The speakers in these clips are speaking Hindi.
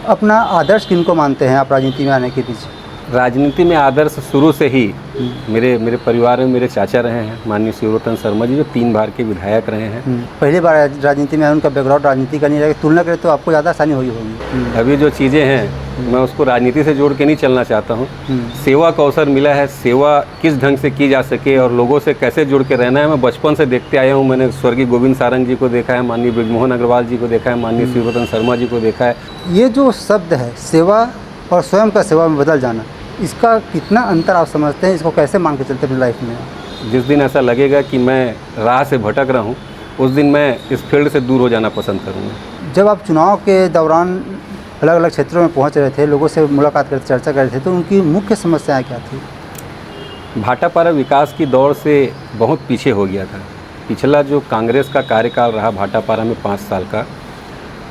अपना आदर्श किनको मानते हैं आप राजनीति में आने के पीछे? राजनीति में आदर्श शुरू से ही मेरे परिवार में मेरे चाचा रहे हैं माननीय शिवरतन शर्मा जी, जो 3 बार के विधायक रहे हैं। पहली बार राजनीति में उनका बैकग्राउंड राजनीति का नहीं रहेगा, तुलना करें तो आपको ज़्यादा आसानी हुई होगी। अभी जो चीज़ें हैं मैं उसको राजनीति से जोड़ के नहीं चलना चाहता हूँ। सेवा का अवसर मिला है, सेवा किस ढंग से की जा सके और लोगों से कैसे जुड़ के रहना है, मैं बचपन से देखते आया हूँ। मैंने स्वर्गीय गोविंद सारंग जी को देखा है, माननीय ब्रिजमोहन अग्रवाल जी को देखा है, माननीय शिवरतन शर्मा जी को देखा है। ये जो शब्द है सेवा और स्वयं का सेवा में बदल जाना, इसका कितना अंतर आप समझते हैं? इसको कैसे मान के चलते अपनी लाइफ में? जिस दिन ऐसा लगेगा कि मैं राह से भटक रहा हूँ, उस दिन मैं इस फील्ड से दूर हो जाना पसंद करूँगा। जब आप चुनाव के दौरान अलग अलग क्षेत्रों में पहुँच रहे थे, लोगों से मुलाकात करते चर्चा कर रहे थे, तो उनकी मुख्य समस्याएं क्या थी? भाटापारा विकास की दौड़ से बहुत पीछे हो गया था। पिछला जो कांग्रेस का कार्यकाल रहा भाटापारा में 5 साल का,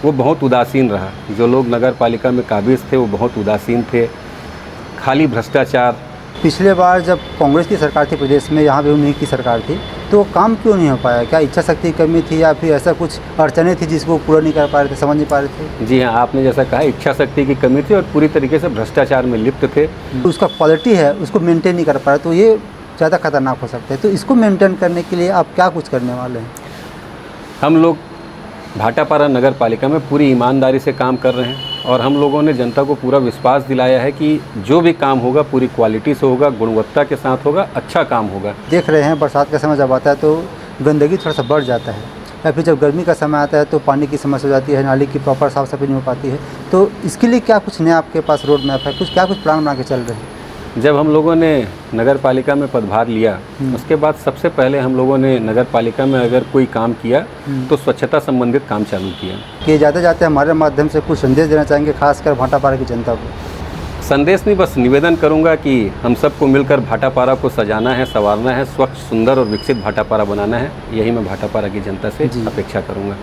वो बहुत उदासीन रहा। जो लोग नगर पालिका में काबिज थे वो बहुत उदासीन थे, खाली भ्रष्टाचार। पिछले बार जब कांग्रेस की सरकार थी प्रदेश में, यहाँ भी उन्हीं की सरकार थी, तो काम क्यों नहीं हो पाया? क्या इच्छा शक्ति की कमी थी या फिर ऐसा कुछ अड़चनें थी जिसको पूरा नहीं कर पा रहे थे, समझ नहीं पा रहे थे? जी हाँ, आपने जैसा कहा इच्छा शक्ति की कमी थी और पूरी तरीके से भ्रष्टाचार में लिप्त थे। उसका क्वालिटी है उसको मेंटेन नहीं कर पा रहे, तो ये ज़्यादा खतरनाक हो सकता है। तो इसको मेंटेन करने के लिए आप क्या कुछ करने वाले हैं? हम लोग भाटापारा नगर पालिका में पूरी ईमानदारी से काम कर रहे हैं और हम लोगों ने जनता को पूरा विश्वास दिलाया है कि जो भी काम होगा पूरी क्वालिटी से होगा, गुणवत्ता के साथ होगा, अच्छा काम होगा। देख रहे हैं बरसात का समय जब आता है तो गंदगी थोड़ा सा बढ़ जाता है, या फिर जब गर्मी का समय आता है तो पानी की समस्या हो जाती है, नाली की प्रॉपर साफ सफाई नहीं हो पाती है। तो इसके लिए क्या कुछ नया आपके पास रोड मैप है, क्या कुछ प्लान बना के चल रहे हैं? जब हम लोगों ने नगर पालिका में पदभार लिया, उसके बाद सबसे पहले हम लोगों ने नगर पालिका में अगर कोई काम किया तो स्वच्छता संबंधित काम चालू किया। कि जाते जाते हमारे माध्यम से कुछ संदेश देना चाहेंगे खासकर भाटापारा की जनता को? संदेश नहीं, बस निवेदन करूंगा कि हम सबको मिलकर भाटापारा को सजाना है, संवारना है, स्वच्छ, सुंदर और विकसित भाटापारा बनाना है। यही मैं भाटापारा की जनता से अपेक्षा करूँगा।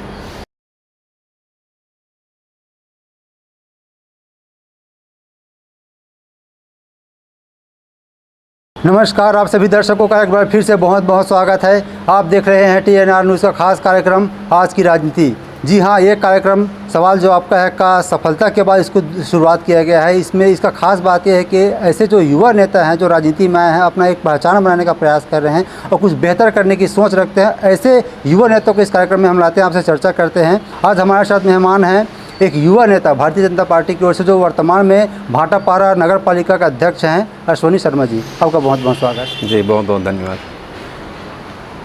नमस्कार, आप सभी दर्शकों का एक बार फिर से बहुत बहुत स्वागत है। आप देख रहे हैं TNR न्यूज़ का खास कार्यक्रम आज की राजनीति। जी हाँ, ये कार्यक्रम सवाल जो आपका है का सफलता के बाद इसको शुरुआत किया गया है। इसमें इसका खास बात यह है कि ऐसे जो युवा नेता हैं जो राजनीति में आए हैं, अपना एक पहचान बनाने का प्रयास कर रहे हैं और कुछ बेहतर करने की सोच रखते हैं, ऐसे युवा नेताओं को इस कार्यक्रम में हम लाते हैं, आपसे चर्चा करते हैं। आज हमारे साथ मेहमान हैं एक युवा नेता भारतीय जनता पार्टी की ओर से, जो वर्तमान में भाटापारा नगर पालिका का अध्यक्ष हैं, अश्विनी शर्मा जी। आपका बहुत बहुत स्वागत। जी, बहुत बहुत धन्यवाद।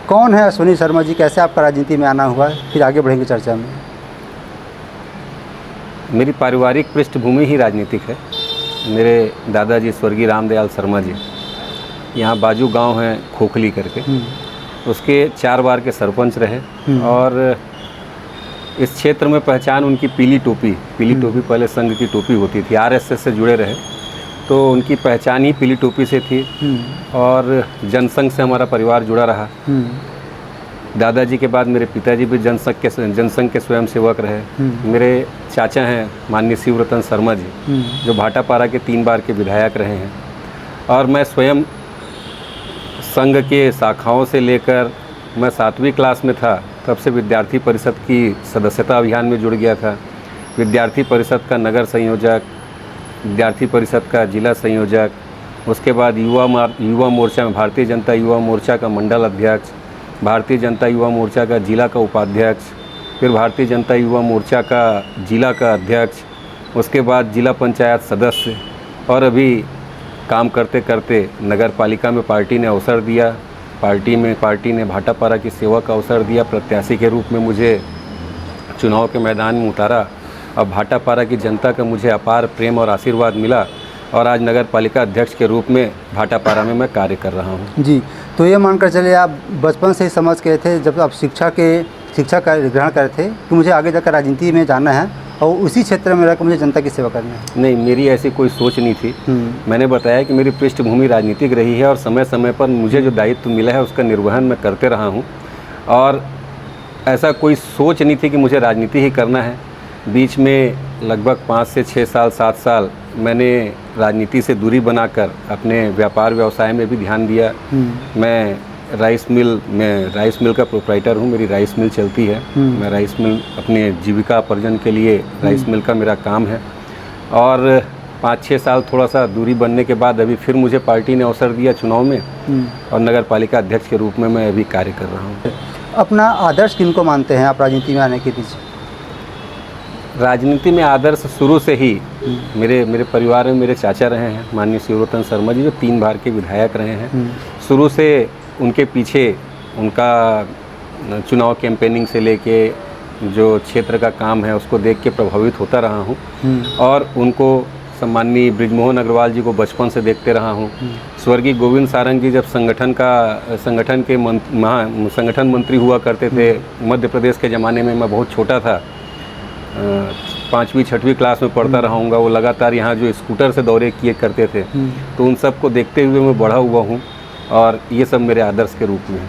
कौन है अश्विनी शर्मा जी, कैसे आपका राजनीति में आना हुआ, फिर आगे बढ़ेंगे चर्चा में। मेरी पारिवारिक पृष्ठभूमि ही राजनीतिक है। मेरे दादाजी स्वर्गीय रामदयाल शर्मा जी यहाँ बाजू गांव है खोखली करके, उसके 4 बार के सरपंच रहे और इस क्षेत्र में पहचान उनकी पीली टोपी पहले संघ की टोपी होती थी, RSS से जुड़े रहे तो उनकी पहचान ही पीली टोपी से थी और जनसंघ से हमारा परिवार जुड़ा रहा। दादाजी के बाद मेरे पिताजी भी जनसंघ के स्वयं सेवक रहे। मेरे चाचा हैं माननीय शिवरतन शर्मा जी, जो भाटापारा के 3 बार के विधायक रहे हैं और मैं स्वयं संघ के शाखाओं से लेकर मैं 7वीं क्लास में था तब से विद्यार्थी परिषद की सदस्यता अभियान में जुड़ गया था। विद्यार्थी परिषद का नगर संयोजक, विद्यार्थी परिषद का जिला संयोजक, उसके बाद युवा मोर्चा में भारतीय जनता युवा मोर्चा का मंडल अध्यक्ष, भारतीय जनता युवा मोर्चा का जिला का उपाध्यक्ष, फिर भारतीय जनता युवा मोर्चा का जिला का अध्यक्ष, उसके बाद जिला पंचायत सदस्य और अभी काम करते करते नगर पालिका में पार्टी ने अवसर दिया। पार्टी ने भाटापारा की सेवा का अवसर दिया, प्रत्याशी के रूप में मुझे चुनाव के मैदान में उतारा और भाटापारा की जनता का मुझे अपार प्रेम और आशीर्वाद मिला और आज नगर पालिका अध्यक्ष के रूप में भाटापारा में मैं कार्य कर रहा हूँ। जी, तो ये मानकर चलिए आप बचपन से ही समझ गए थे जब आप शिक्षा का ग्रहण करे थे कि मुझे आगे जाकर राजनीति में जाना है और उसी क्षेत्र में रहकर मुझे जनता की सेवा करनी है? नहीं, मेरी ऐसी कोई सोच नहीं थी। मैंने बताया कि मेरी पृष्ठभूमि राजनीतिक रही है और समय समय पर मुझे जो दायित्व मिला है उसका निर्वहन मैं करते रहा हूँ और ऐसा कोई सोच नहीं थी कि मुझे राजनीति ही करना है। बीच में लगभग 5 से 6 साल 7 साल मैंने राजनीति से दूरी बनाकर अपने व्यापार व्यवसाय में भी ध्यान दिया। मैं राइस मिल का प्रोप्राइटर हूँ, मेरी राइस मिल चलती है। मैं राइस मिल अपने जीविका अर्जन के लिए राइस मिल का मेरा काम है और 5-6 साल थोड़ा सा दूरी बनने के बाद अभी फिर मुझे पार्टी ने अवसर दिया चुनाव में, और नगर पालिका अध्यक्ष के रूप में मैं अभी कार्य कर रहा हूँ। अपना आदर्श किनको मानते हैं आप राजनीति में आने के पीछे? राजनीति में आदर्श शुरू से ही मेरे परिवार में मेरे चाचा रहे हैं, माननीय शिवरतन शर्मा जी, जो 3 बार के विधायक रहे हैं। शुरू से उनके पीछे उनका चुनाव कैंपेनिंग से लेके जो क्षेत्र का काम है उसको देख के प्रभावित होता रहा हूँ, और उनको सम्माननीय बृजमोहन अग्रवाल जी को बचपन से देखते रहा हूँ। स्वर्गीय गोविंद सारंग जी जब संगठन मंत्री हुआ करते थे मध्य प्रदेश के ज़माने में, मैं बहुत छोटा था, 5वीं-6वीं क्लास में पढ़ता रहूँगा। वो लगातार यहाँ जो स्कूटर से दौरे किए करते थे, तो उन सब को देखते हुए मैं बढ़ा हुआ हूँ, और ये सब मेरे आदर्श के रूप में है।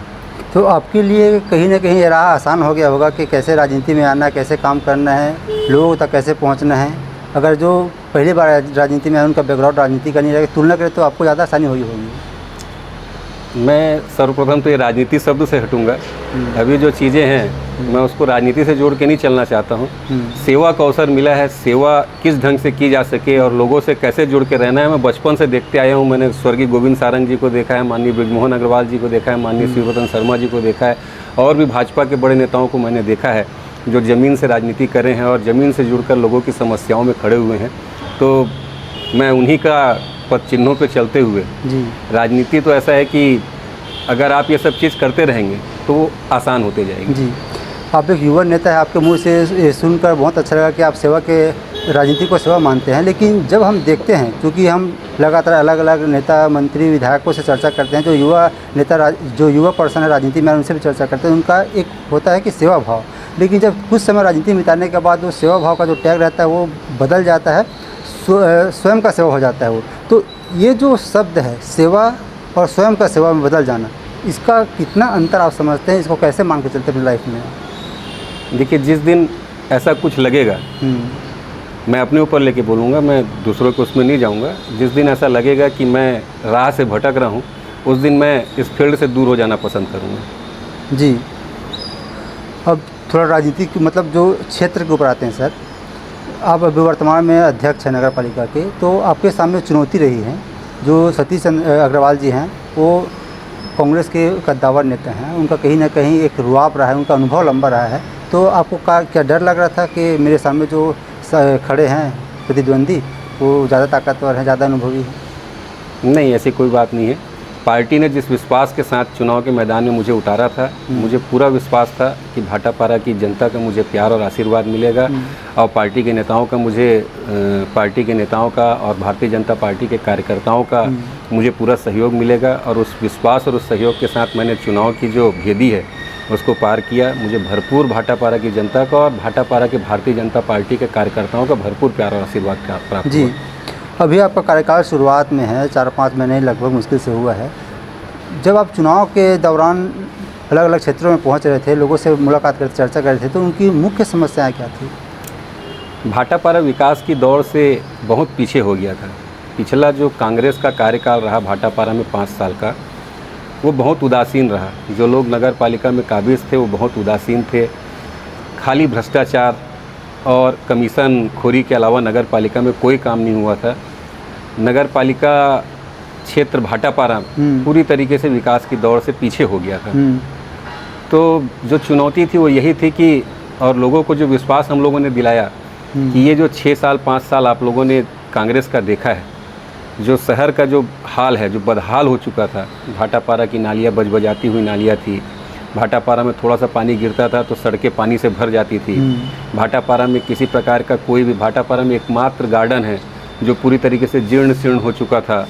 तो आपके लिए कहीं ना कहीं ये राह आसान हो गया होगा कि कैसे राजनीति में आना, कैसे काम करना है, लोगों तक कैसे पहुंचना है। अगर जो पहली बार राजनीति में है उनका बैकग्राउंड राजनीति का नहीं रहेगा, तुलना करें तो आपको ज़्यादा आसानी हुई होगी। मैं सर्वप्रथम तो ये राजनीति शब्द से हटूंगा। अभी जो चीज़ें हैं मैं उसको राजनीति से जोड़ के नहीं चलना चाहता हूँ। सेवा का अवसर मिला है, सेवा किस ढंग से की जा सके और लोगों से कैसे जुड़ के रहना है, मैं बचपन से देखते आया हूँ। मैंने स्वर्गीय गोविंद सारंग जी को देखा है, माननीय बृजमोहन अग्रवाल जी को देखा है, माननीय शिवरतन शर्मा जी को देखा है, और भी भाजपा के बड़े नेताओं को मैंने देखा है जो ज़मीन से राजनीति करे हैं और ज़मीन से जुड़कर लोगों की समस्याओं में खड़े हुए हैं। तो मैं उन्हीं का पद चिन्हों पे चलते हुए राजनीति तो ऐसा है कि अगर आप ये सब चीज़ करते रहेंगे तो वो आसान होते जाएगी। जी, आप एक युवा नेता है, आपके मुंह से ये सुनकर बहुत अच्छा लगा कि आप सेवा के राजनीति को सेवा मानते हैं। लेकिन जब हम देखते हैं, क्योंकि हम लगातार अलग अलग नेता, मंत्री, विधायकों से चर्चा करते हैं, जो युवा नेता, जो युवा पर्सन है राजनीति में, उनसे भी चर्चा करते हैं, उनका एक होता है कि सेवा भाव। लेकिन जब कुछ समय राजनीति में बिताने के बाद वो सेवा भाव का जो टैग रहता है वो बदल जाता है, स्वयं का सेवा हो जाता है वो। तो ये जो शब्द है सेवा और स्वयं का सेवा में बदल जाना, इसका कितना अंतर आप समझते हैं? इसको कैसे मान के चलते हैं अपनी लाइफ में? देखिए, जिस दिन ऐसा कुछ लगेगा, मैं अपने ऊपर लेके बोलूँगा, मैं दूसरों को उसमें नहीं जाऊँगा। जिस दिन ऐसा लगेगा कि मैं राह से भटक रहा हूँ, उस दिन मैं इस फील्ड से दूर हो जाना पसंद करूँगा। जी, अब थोड़ा राजनीति की मतलब जो क्षेत्र के ऊपर आते हैं सर, आप अभी वर्तमान में अध्यक्ष हैं नगर पालिका के, तो आपके सामने चुनौती रही है। जो सतीश अग्रवाल जी हैं वो कांग्रेस के कद्दावर नेता हैं, उनका कहीं ना कहीं एक रुआब रहा है, उनका अनुभव लंबा रहा है। तो आपको क्या डर लग रहा था कि मेरे सामने जो खड़े हैं प्रतिद्वंदी वो ज़्यादा ताकतवर हैं, ज़्यादा अनुभवी हैं? नहीं, ऐसी कोई बात नहीं है। पार्टी ने जिस विश्वास के साथ चुनाव के मैदान में मुझे उतारा था, मुझे पूरा विश्वास था कि भाटापारा की जनता का मुझे प्यार और आशीर्वाद मिलेगा, और पार्टी के नेताओं का और भारतीय जनता पार्टी के कार्यकर्ताओं का मुझे पूरा सहयोग मिलेगा। और उस विश्वास और उस सहयोग के साथ मैंने चुनाव की जो भेदी है उसको पार किया। मुझे भरपूर भाटापारा की जनता का और भाटापारा के भारतीय जनता पार्टी के कार्यकर्ताओं का भरपूर प्यार और आशीर्वाद प्राप्त जी। अभी आपका कार्यकाल शुरुआत में है, 4-5 महीने लगभग मुश्किल से हुआ है। जब आप चुनाव के दौरान अलग अलग क्षेत्रों में पहुंच रहे थे, लोगों से मुलाकात करते, चर्चा कर रहे थे, तो उनकी मुख्य समस्याएं क्या थी? भाटापारा विकास की दौड़ से बहुत पीछे हो गया था। पिछला जो कांग्रेस का कार्यकाल रहा भाटापारा में 5 साल का, वो बहुत उदासीन रहा। जो लोग नगर पालिका में काबिज थे वो बहुत उदासीन थे। खाली भ्रष्टाचार और कमीशन खोरी के अलावा नगर पालिका में कोई काम नहीं हुआ था। नगर पालिका क्षेत्र भाटापारा पूरी तरीके से विकास की दौड़ से पीछे हो गया था। तो जो चुनौती थी वो यही थी कि, और लोगों को जो विश्वास हम लोगों ने दिलाया कि ये जो 6 साल 5 साल आप लोगों ने कांग्रेस का देखा है, जो शहर का जो हाल है, जो बदहाल हो चुका था, भाटापारा की नालियाँ बजबजाती हुई नालियाँ थी, भाटापारा में थोड़ा सा पानी गिरता था तो सड़कें पानी से भर जाती थी, भाटापारा में किसी प्रकार का कोई भी, भाटापारा में एकमात्र गार्डन है जो पूरी तरीके से जीर्ण शीर्ण हो चुका था,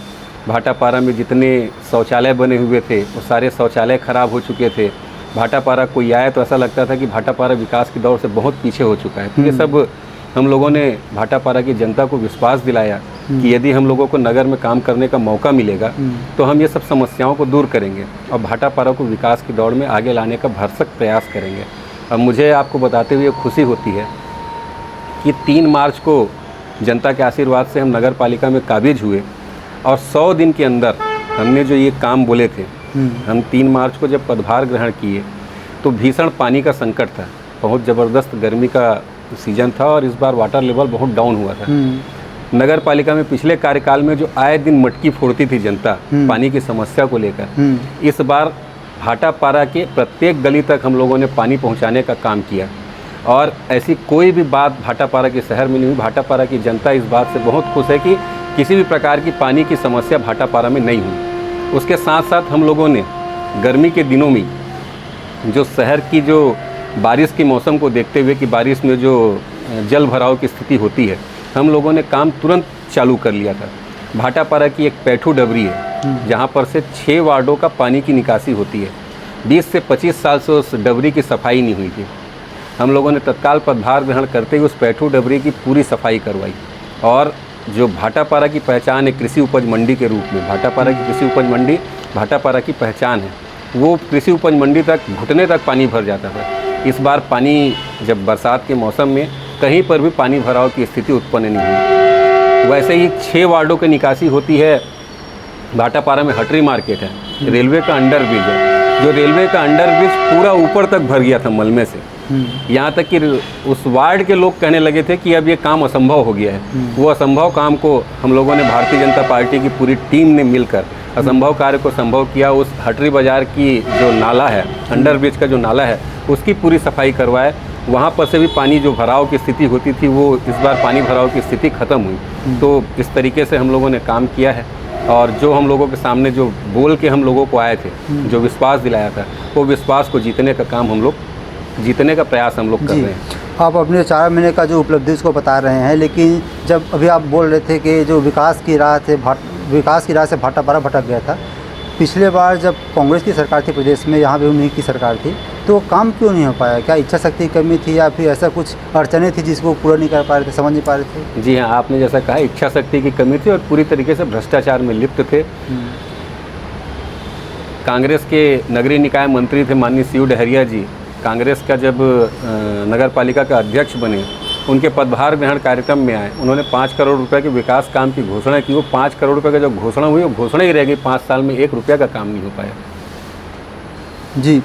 भाटापारा में जितने शौचालय बने हुए थे वो सारे शौचालय ख़राब हो चुके थे, भाटापारा कोई आए तो ऐसा लगता था कि भाटापारा विकास की दौड़ से बहुत पीछे हो चुका है। तो ये सब हम लोगों ने भाटापारा की जनता को विश्वास दिलाया कि यदि हम लोगों को नगर में काम करने का मौका मिलेगा तो हम ये सब समस्याओं को दूर करेंगे और भाटापारा को विकास की दौड़ में आगे लाने का भरसक प्रयास करेंगे। अब मुझे आपको बताते हुए खुशी होती है कि 3 मार्च को जनता के आशीर्वाद से हम नगर पालिका में काबिज हुए और 100 दिन के अंदर हमने जो ये काम बोले थे, हम 3 मार्च को जब पदभार ग्रहण किए तो भीषण पानी का संकट था, बहुत ज़बरदस्त गर्मी का सीज़न था और इस बार वाटर लेवल बहुत डाउन हुआ था। नगर पालिका में पिछले कार्यकाल में जो आए दिन मटकी फोड़ती थी जनता पानी की समस्या को लेकर, इस बार भाटापारा के प्रत्येक गली तक हम लोगों ने पानी पहुंचाने का काम किया और ऐसी कोई भी बात भाटापारा के शहर में नहीं हुई। भाटापारा की जनता इस बात से बहुत खुश है कि किसी भी प्रकार की पानी की समस्या भाटापारा में नहीं हुई। उसके साथ साथ हम लोगों ने गर्मी के दिनों में जो शहर की जो बारिश के मौसम को देखते हुए कि बारिश में जो जल भराव की स्थिति होती है, हम लोगों ने काम तुरंत चालू कर लिया था। भाटापारा की एक पैठू डबरी है जहाँ पर से 6 वार्डों का पानी की निकासी होती है। 20 से 25 साल से उस डबरी की सफाई नहीं हुई थी। हम लोगों ने तत्काल पदभार ग्रहण करते हुए उस पैठू डबरी की पूरी सफाई करवाई और जो भाटापारा की पहचान है कृषि उपज मंडी के रूप में, भाटापारा की कृषि उपज मंडी भाटापारा की पहचान है। वो कृषि उपज मंडी तक घुटने तक पानी भर जाता था। इस बार पानी जब बरसात के मौसम में कहीं पर भी पानी भराव की स्थिति उत्पन्न नहीं हुई। वैसे ही 6 वार्डों की निकासी होती है। भाटापारा में हटरी मार्केट है, रेलवे का अंडर ब्रिज है, जो रेलवे का अंडर ब्रिज पूरा ऊपर तक भर गया था मलमे से। यहाँ तक कि उस वार्ड के लोग कहने लगे थे कि अब ये काम असंभव हो गया है। वो असंभव काम को हम लोगों ने भारतीय जनता पार्टी की पूरी टीम ने मिलकर असंभव कार्य को संभव किया। उस हटरी बाज़ार की जो नाला है, अंडर ब्रिज का जो नाला है, उसकी पूरी सफाई करवाए। वहाँ पर से भी पानी जो भराव की स्थिति होती थी, वो इस बार पानी भराव की स्थिति ख़त्म हुई। तो इस तरीके से हम लोगों ने काम किया है और जो हम लोगों के सामने जो बोल के हम लोगों को आए थे, जो विश्वास दिलाया था, वो विश्वास को जीतने का काम हम लोग, जीतने का प्रयास हम लोग कर रहे हैं। आप अपने 4 महीने का जो उपलब्धि उसको बता रहे हैं, लेकिन जब अभी आप बोल रहे थे कि जो विकास की राह से भाटापारा भटक गया था, पिछले बार जब कांग्रेस की सरकार थी प्रदेश में, यहाँ भी उन्हीं की सरकार थी, तो काम क्यों नहीं हो पाया? क्या इच्छा शक्ति की कमी थी या फिर ऐसा कुछ अड़चने थी जिसको पूरा नहीं कर पा रहे थे, समझ नहीं पा रहे थे? जी हाँ, आपने जैसा कहा, इच्छा शक्ति की कमी थी और पूरी तरीके से भ्रष्टाचार में लिप्त थे। कांग्रेस के नगरीय निकाय मंत्री थे माननीय सीयू डहरिया जी। कांग्रेस का जब नगर पालिका का अध्यक्ष बने, उनके पदभार ग्रहण कार्यक्रम में आए, उन्होंने 5 करोड़ रुपए के विकास काम की घोषणा की। वो 5 करोड़ रुपए का जो घोषणा हुई, वो घोषणा ही रह गई। 5 साल में 1 रुपया का काम नहीं हो पाया। जी,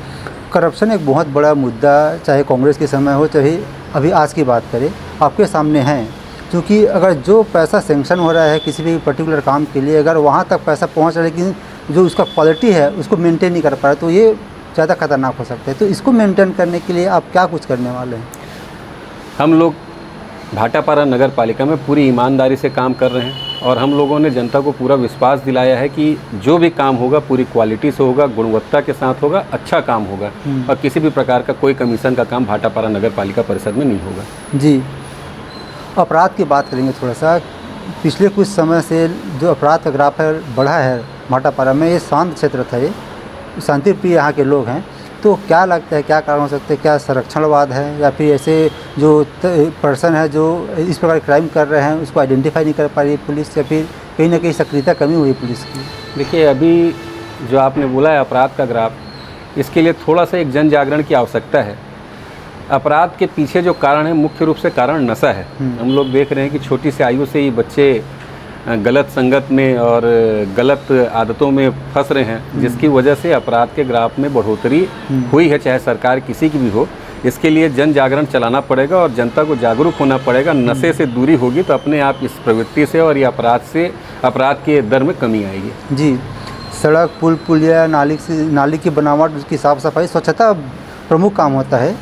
करप्शन एक बहुत बड़ा मुद्दा, चाहे कांग्रेस के समय हो चाहे अभी आज की बात करें, आपके सामने है। क्योंकि अगर जो पैसा सेंक्शन हो रहा है किसी भी पर्टिकुलर काम के लिए, अगर वहाँ तक पैसा पहुँच रहा है लेकिन जो उसका क्वालिटी है उसको मेंटेन नहीं कर पा रहा, तो ये ज़्यादा खतरनाक हो सकता है। तो इसको मेंटेन करने के लिए आप क्या कुछ करने वाले हैं? हम लोग भाटापारा नगर पालिका में पूरी ईमानदारी से काम कर रहे हैं और हम लोगों ने जनता को पूरा विश्वास दिलाया है कि जो भी काम होगा पूरी क्वालिटी से होगा, गुणवत्ता के साथ होगा, अच्छा काम होगा और किसी भी प्रकार का कोई कमीशन का काम भाटापारा नगर पालिका परिषद में नहीं होगा। जी, अपराध की बात करेंगे थोड़ा सा। पिछले कुछ समय से जो अपराध का ग्राफ है बढ़ा है भाटापारा में, ये शांत क्षेत्र था, ये शांति प्रिय यहाँ के लोग हैं। तो क्या लगता है, क्या कारण हो सकते हैं? क्या संरक्षणवाद है या फिर ऐसे जो पर्सन है जो इस प्रकार क्राइम कर रहे हैं उसको आइडेंटिफाई नहीं कर पा रही पुलिस, या फिर कहीं ना कहीं सक्रियता कमी हुई पुलिस की? देखिए, अभी जो आपने बोला है अपराध का ग्राफ, इसके लिए थोड़ा सा एक जन जागरण की आवश्यकता है। अपराध के पीछे जो कारण है, मुख्य रूप से कारण नशा है। हम लोग देख रहे हैं कि छोटी सी आयु से ही बच्चे गलत संगत में और गलत आदतों में फंस रहे हैं, जिसकी वजह से अपराध के ग्राफ में बढ़ोतरी हुई है, चाहे सरकार किसी की भी हो। इसके लिए जन जागरण चलाना पड़ेगा और जनता को जागरूक होना पड़ेगा। नशे से दूरी होगी तो अपने आप इस प्रवृत्ति से और ये अपराध के दर में कमी आएगी। जी, सड़क, पुल, पुलिया, नाली की बनावट, उसकी साफ़ सफाई, स्वच्छता प्रमुख काम होता है।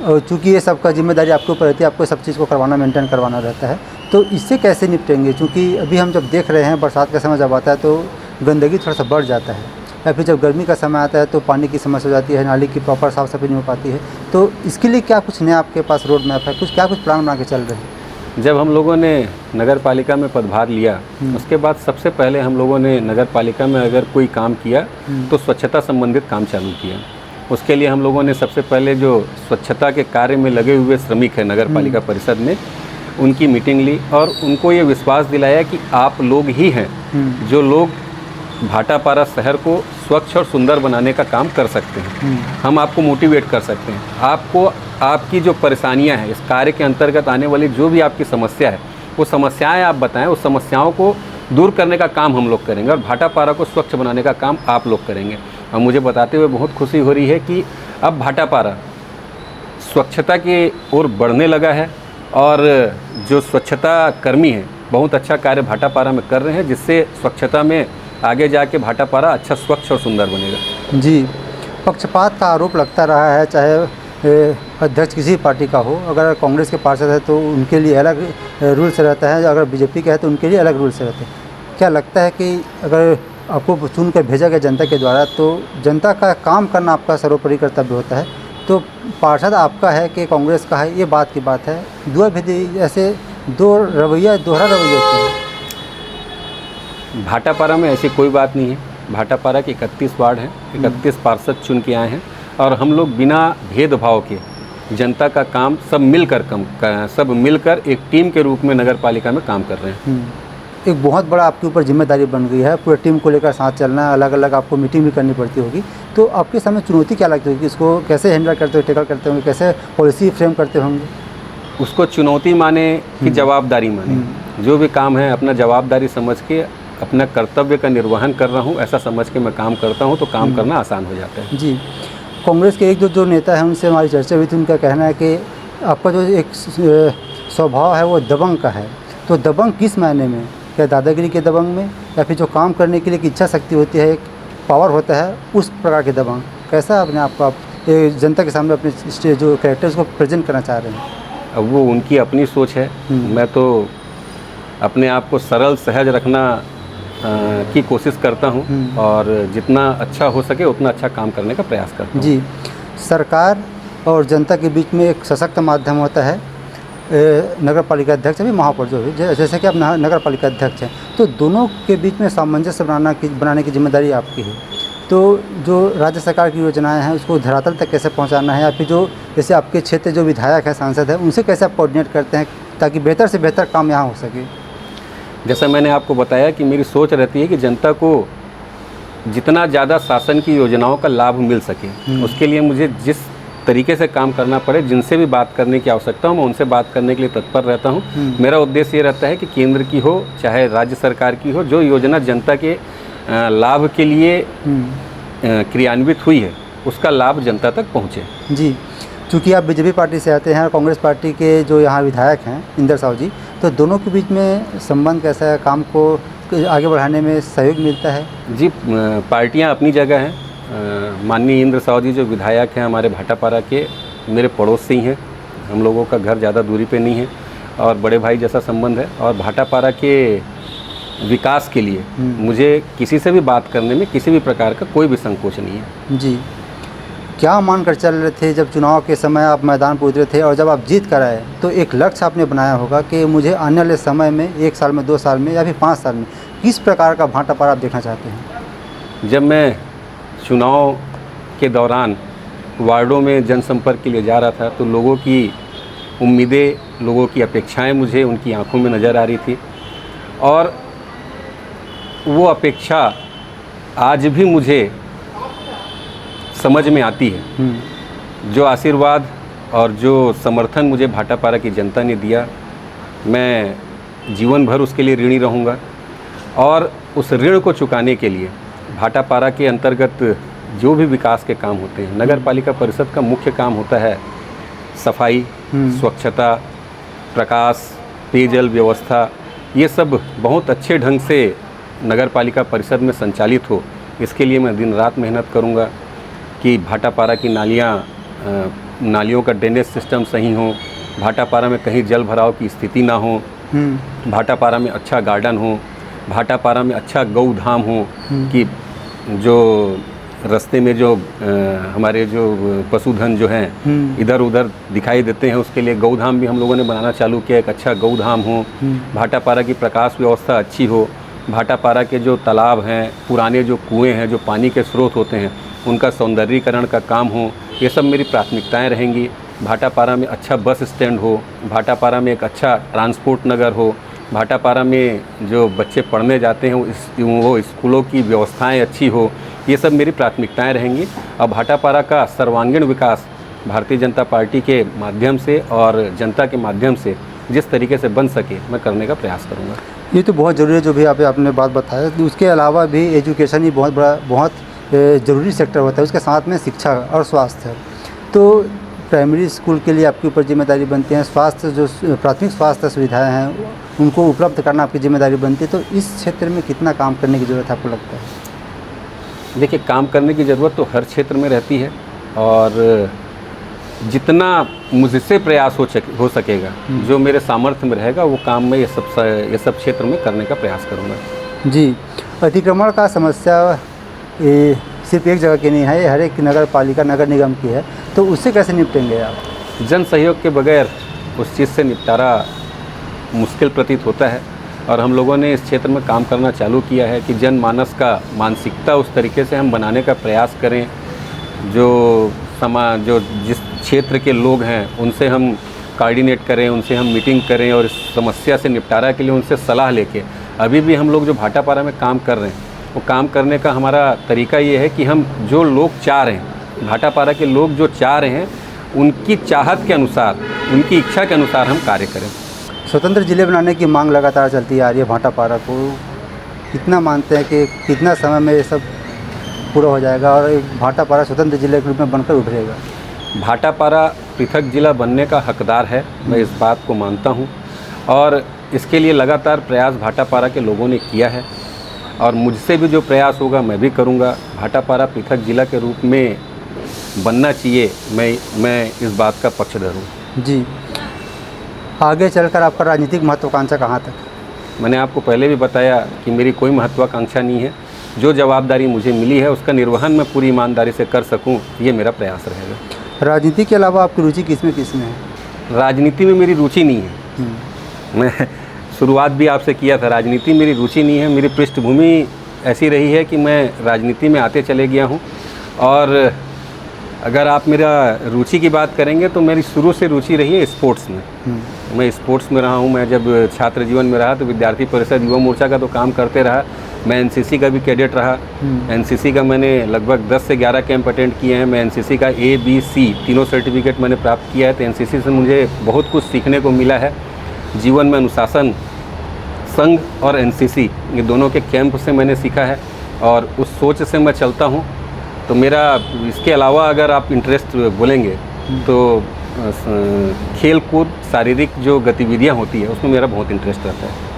और चूँकि ये सबका जिम्मेदारी आपके ऊपर रहती है, आपको सब चीज़ को करवाना, मेंटेन करवाना रहता है। तो इससे कैसे निपटेंगे? क्योंकि अभी हम जब देख रहे हैं बरसात का समय जब आता है तो गंदगी थोड़ा सा बढ़ जाता है, या फिर जब गर्मी का समय आता है तो पानी की समस्या हो जाती है, नाली की प्रॉपर साफ़ सफाई नहीं हो पाती है। तो इसके लिए क्या कुछ नया आपके पास रोड मैप है, क्या कुछ प्लान बना के चल रहे हैं? जब हम लोगों ने नगर पालिका में पदभार लिया, उसके बाद सबसे पहले हम लोगों ने नगर पालिका में अगर कोई काम किया तो स्वच्छता संबंधित काम चालू किया। उसके लिए हम लोगों ने सबसे पहले जो स्वच्छता के कार्य में लगे हुए श्रमिक हैं नगर पालिका परिषद में, उनकी मीटिंग ली और उनको ये विश्वास दिलाया कि आप लोग ही हैं जो लोग भाटापारा शहर को स्वच्छ और सुंदर बनाने का काम कर सकते हैं। हम आपको मोटिवेट कर सकते हैं। आपको आपकी जो परेशानियां हैं, इस कार्य के अंतर्गत आने वाली जो भी आपकी समस्या है, वो समस्याएं आप बताएं, उस समस्याओं को दूर करने का काम हम लोग करेंगे और भाटापारा को स्वच्छ बनाने का काम आप लोग करेंगे। और मुझे बताते हुए बहुत खुशी हो रही है कि अब भाटापारा स्वच्छता की ओर बढ़ने लगा है और जो स्वच्छता कर्मी हैं बहुत अच्छा कार्य भाटापारा में कर रहे हैं, जिससे स्वच्छता में आगे जाके भाटापारा अच्छा स्वच्छ और सुंदर बनेगा। जी, पक्षपात का आरोप लगता रहा है, चाहे अध्यक्ष किसी पार्टी का हो। अगर कांग्रेस के पार्षद है तो उनके लिए अलग रूल्स रहता है, अगर बीजेपी का है तो उनके लिए अलग रूल्स रहते हैं। क्या लगता है कि अगर आपको चुन कर भेजा गया जनता के द्वारा, तो जनता का काम करना आपका सर्वोपरि कर्तव्य होता है, तो पार्षद आपका है कि कांग्रेस का है, ये बात की बात है। ऐसे दोहरा रवैया क्यों है? भाटापारा में ऐसी कोई बात नहीं है। भाटापारा के 31 वार्ड हैं, 31 पार्षद चुन के आए हैं, और हम लोग बिना भेदभाव के जनता का काम सब मिलकर एक टीम के रूप में नगर पालिका में काम कर रहे हैं। एक बहुत बड़ा आपके ऊपर जिम्मेदारी बन गई है, पूरी टीम को लेकर साथ चलना, अलग अलग आपको मीटिंग भी करनी पड़ती होगी। तो आपके सामने चुनौती क्या लगती होगी? इसको कैसे हैंडल करते हो, टैकल करते होंगे, कैसे पॉलिसी फ्रेम करते होंगे? उसको चुनौती माने कि जवाबदारी माने, जो भी काम है अपना जवाबदारी समझ के अपना कर्तव्य का निर्वहन कर रहा हूँ, ऐसा समझ के मैं काम करता हूँ, तो काम करना आसान हो जाता है। जी, कांग्रेस के एक जो नेता हैं उनसे हमारी चर्चा हुई थी। उनका कहना है कि आपका जो एक स्वभाव है वो दबंग का है। तो दबंग किस मायने में? क्या दादागिरी के दबंग में, या फिर जो काम करने के लिए एक इच्छा शक्ति होती है, एक पावर होता है, उस प्रकार के दबंग? कैसा अपने आप को आप जनता के सामने अपने जो कैरेक्टर्स को प्रेजेंट करना चाह रहे हैं? अब वो उनकी अपनी सोच है। मैं तो अपने आप को सरल सहज रखना की कोशिश करता हूँ, और जितना अच्छा हो सके उतना अच्छा काम करने का प्रयास करता हूँ। जी, सरकार और जनता के बीच में एक सशक्त माध्यम होता है नगर पालिका अध्यक्ष, अभी महापौर जो है, जैसे कि आप नगर पालिका अध्यक्ष हैं, तो दोनों के बीच में सामंजस्य बनाने की जिम्मेदारी आपकी है। तो जो राज्य सरकार की योजनाएं हैं उसको धरातल तक कैसे पहुंचाना है, या फिर जो जैसे आपके क्षेत्र जो विधायक है, सांसद है, उनसे कैसे आप कोऑर्डिनेट करते हैं ताकि बेहतर से बेहतर काम यहाँ हो सके? जैसा मैंने आपको बताया कि मेरी सोच रहती है कि जनता को जितना ज़्यादा शासन की योजनाओं का लाभ मिल सके, उसके लिए मुझे जिस तरीके से काम करना पड़े, जिनसे भी बात करने की आवश्यकता हो मैं उनसे बात करने के लिए तत्पर रहता हूँ। मेरा उद्देश्य ये रहता है कि केंद्र की हो चाहे राज्य सरकार की हो, जो योजना जनता के लाभ के लिए क्रियान्वित हुई है उसका लाभ जनता तक पहुँचे। जी, चूँकि आप बीजेपी पार्टी से आते हैं और कांग्रेस पार्टी के जो यहाँ विधायक हैं इंदर साहू जी, तो दोनों के बीच में संबंध कैसा है? काम को आगे बढ़ाने में सहयोग मिलता है? जी, पार्टियाँ अपनी जगह हैं। माननीय इंद्र साहू जी जो विधायक हैं हमारे भाटापारा के, मेरे पड़ोसी हैं, हम लोगों का घर ज़्यादा दूरी पे नहीं है और बड़े भाई जैसा संबंध है। और भाटापारा के विकास के लिए मुझे किसी से भी बात करने में किसी भी प्रकार का कोई भी संकोच नहीं है। जी, क्या मानकर चल रहे थे जब चुनाव के समय आप मैदान पर उतरे थे, और जब आप जीत कर आए तो एक लक्ष्य आपने बनाया होगा कि मुझे आने वाले समय में 1 साल में, 2 साल में या फिर 5 साल में किस प्रकार का भाटापारा आप देखना चाहते हैं? जब मैं चुनाव के दौरान वार्डों में जनसंपर्क के लिए जा रहा था तो लोगों की उम्मीदें, लोगों की अपेक्षाएं मुझे उनकी आंखों में नज़र आ रही थी, और वो अपेक्षा आज भी मुझे समझ में आती है। जो आशीर्वाद और जो समर्थन मुझे भाटापारा की जनता ने दिया, मैं जीवन भर उसके लिए ऋणी रहूँगा। और उस ऋण को चुकाने के लिए भाटापारा के अंतर्गत जो भी विकास के काम होते हैं, नगर पालिका परिषद का मुख्य काम होता है सफाई, स्वच्छता, प्रकाश, पेयजल व्यवस्था, ये सब बहुत अच्छे ढंग से नगर पालिका परिषद में संचालित हो। इसके लिए मैं दिन रात मेहनत करूँगा कि भाटापारा की नालियों का ड्रेनेज सिस्टम सही हो, भाटापारा में कहीं जल भराव की स्थिति ना हो, भाटापारा में अच्छा गार्डन हो, भाटापारा में अच्छा गौधाम हो, कि जो रास्ते में जो हमारे जो पशुधन जो हैं इधर उधर दिखाई देते हैं, उसके लिए गौधाम भी हम लोगों ने बनाना चालू किया, एक अच्छा गौधाम हो। भाटापारा की प्रकाश व्यवस्था अच्छी हो, भाटापारा के जो तालाब हैं, पुराने जो कुएं हैं, जो पानी के स्रोत होते हैं, उनका सौंदर्यीकरण का काम हो। ये सब मेरी प्राथमिकताएं रहेंगी। भाटापारा में अच्छा बस स्टैंड हो, भाटापारा में एक अच्छा ट्रांसपोर्ट नगर हो, भाटापारा में जो बच्चे पढ़ने जाते हैं वो स्कूलों की व्यवस्थाएं अच्छी हो। ये सब मेरी प्राथमिकताएं रहेंगी। और भाटापारा का सर्वांगीण विकास भारतीय जनता पार्टी के माध्यम से और जनता के माध्यम से जिस तरीके से बन सके मैं करने का प्रयास करूँगा। ये तो बहुत ज़रूरी है जो भी आपने बात बताया। उसके अलावा भी एजुकेशन ही बहुत ज़रूरी सेक्टर होता है, उसके साथ में शिक्षा और स्वास्थ्य है। तो प्राइमरी स्कूल के लिए आपके ऊपर जिम्मेदारी बनती है, स्वास्थ्य जो प्राथमिक स्वास्थ्य सुविधाएं हैं उनको उपलब्ध करना आपकी जिम्मेदारी बनती है, तो इस क्षेत्र में कितना काम करने की ज़रूरत आपको लगता है? देखिए, काम करने की ज़रूरत तो हर क्षेत्र में रहती है और जितना मुझसे प्रयास हो सकेगा, जो मेरे सामर्थ्य में रहेगा वो काम मैं ये सब क्षेत्र में करने का प्रयास करूँगा। जी, अतिक्रमण का समस्या ये सिर्फ एक जगह की नहीं है, ये हर एक नगर पालिका नगर निगम की है, तो उससे कैसे निपटेंगे आप? जन सहयोग के बगैर उस चीज़ से निपटारा मुश्किल प्रतीत होता है और हम लोगों ने इस क्षेत्र में काम करना चालू किया है कि जनमानस का मानसिकता उस तरीके से हम बनाने का प्रयास करें, जो जिस क्षेत्र के लोग हैं उनसे हम कोऑर्डिनेट करें, उनसे हम मीटिंग करें और इस समस्या से निपटारा के लिए उनसे सलाह लेके अभी भी हम लोग जो भाटापारा में काम कर रहे हैं वो काम करने का हमारा तरीका ये है कि हम जो लोग चाह रहे हैं, भाटापारा के लोग जो चाह रहे हैं उनकी चाहत के अनुसार, उनकी इच्छा के अनुसार हम कार्य करें। स्वतंत्र जिले बनाने की मांग लगातार चलती आ रही है भाटापारा को, कितना मानते हैं कि कितना समय में ये सब पूरा हो जाएगा और एक भाटापारा स्वतंत्र जिले के रूप में बनकर उभरेगा? भाटापारा पृथक जिला बनने का हकदार है, मैं इस बात को मानता हूँ और इसके लिए लगातार प्रयास भाटापारा के लोगों ने किया है और मुझसे भी जो प्रयास होगा मैं भी करूँगा। भाटापारा पृथक जिला के रूप में बनना चाहिए, मैं इस बात का पक्षधर हूँ। जी, आगे चलकर आपका राजनीतिक महत्वाकांक्षा कहाँ तक? मैंने आपको पहले भी बताया कि मेरी कोई महत्वाकांक्षा नहीं है, जो जवाबदारी मुझे मिली है उसका निर्वहन मैं पूरी ईमानदारी से कर सकूं, ये मेरा प्रयास रहेगा। राजनीति के अलावा आपकी रुचि किसमें है? राजनीति में मेरी रुचि नहीं है। मैं शुरुआत भी आपसे किया था, राजनीति मेरी रुचि नहीं है। मेरी पृष्ठभूमि ऐसी रही है कि मैं राजनीति में आते चले गया हूँ और अगर आप मेरा रुचि की बात करेंगे तो मेरी शुरू से रुचि रही है स्पोर्ट्स में। मैं स्पोर्ट्स में रहा हूँ। मैं जब छात्र जीवन में रहा तो विद्यार्थी परिषद युवा मोर्चा का तो काम करते रहा। मैं एनसीसी का भी कैडेट रहा। एनसीसी का मैंने लगभग 10 से 11 कैंप अटेंड किए हैं। मैं एनसीसी का A, B, C तीनों सर्टिफिकेट मैंने प्राप्त किया है। तो एनसीसी से मुझे बहुत कुछ सीखने को मिला है। जीवन में अनुशासन, संघ और एनसीसी ये दोनों के कैंप से मैंने सीखा है और उस सोच से मैं चलता हूँ। तो मेरा इसके अलावा अगर आप इंटरेस्ट बोलेंगे तो खेल कूद, शारीरिक जो गतिविधियाँ होती है उसमें मेरा बहुत इंटरेस्ट रहता है।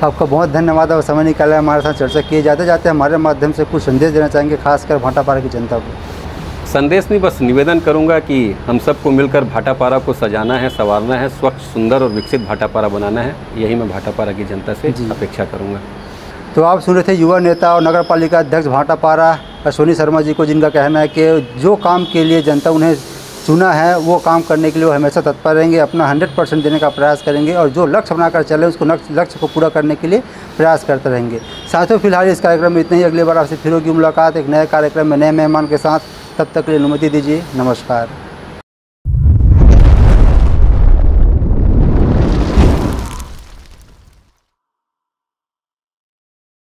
आपका बहुत धन्यवाद और समय निकाला हमारे साथ चर्चा किए। जाते जाते हमारे माध्यम से कुछ संदेश देना चाहेंगे, खासकर भाटापारा की जनता को? संदेश नहीं, बस निवेदन करूंगा कि हम सबको मिलकर भाटापारा को सजाना है, संवारना है, स्वच्छ, सुंदर और विकसित भाटापारा बनाना है। यही मैं भाटापारा की जनता से अपेक्षा करूंगा। तो आप सुन रहे थे युवा नेता और नगर पालिका अध्यक्ष भाटापारा अश्विनी शर्मा जी को, जिनका कहना है कि जो काम के लिए जनता उन्हें चुना है वो काम करने के लिए वो हमेशा तत्पर रहेंगे, अपना 100% देने का प्रयास करेंगे और जो लक्ष्य बनाकर चले उसको लक्ष्य को पूरा करने के लिए प्रयास करते रहेंगे। साथियों, फिलहाल इस कार्यक्रम में इतना ही। अगली बार आपसे फिर होगी मुलाकात एक नए कार्यक्रम में नए मेहमान के साथ। तब तक के लिए अनुमति दीजिए। नमस्कार।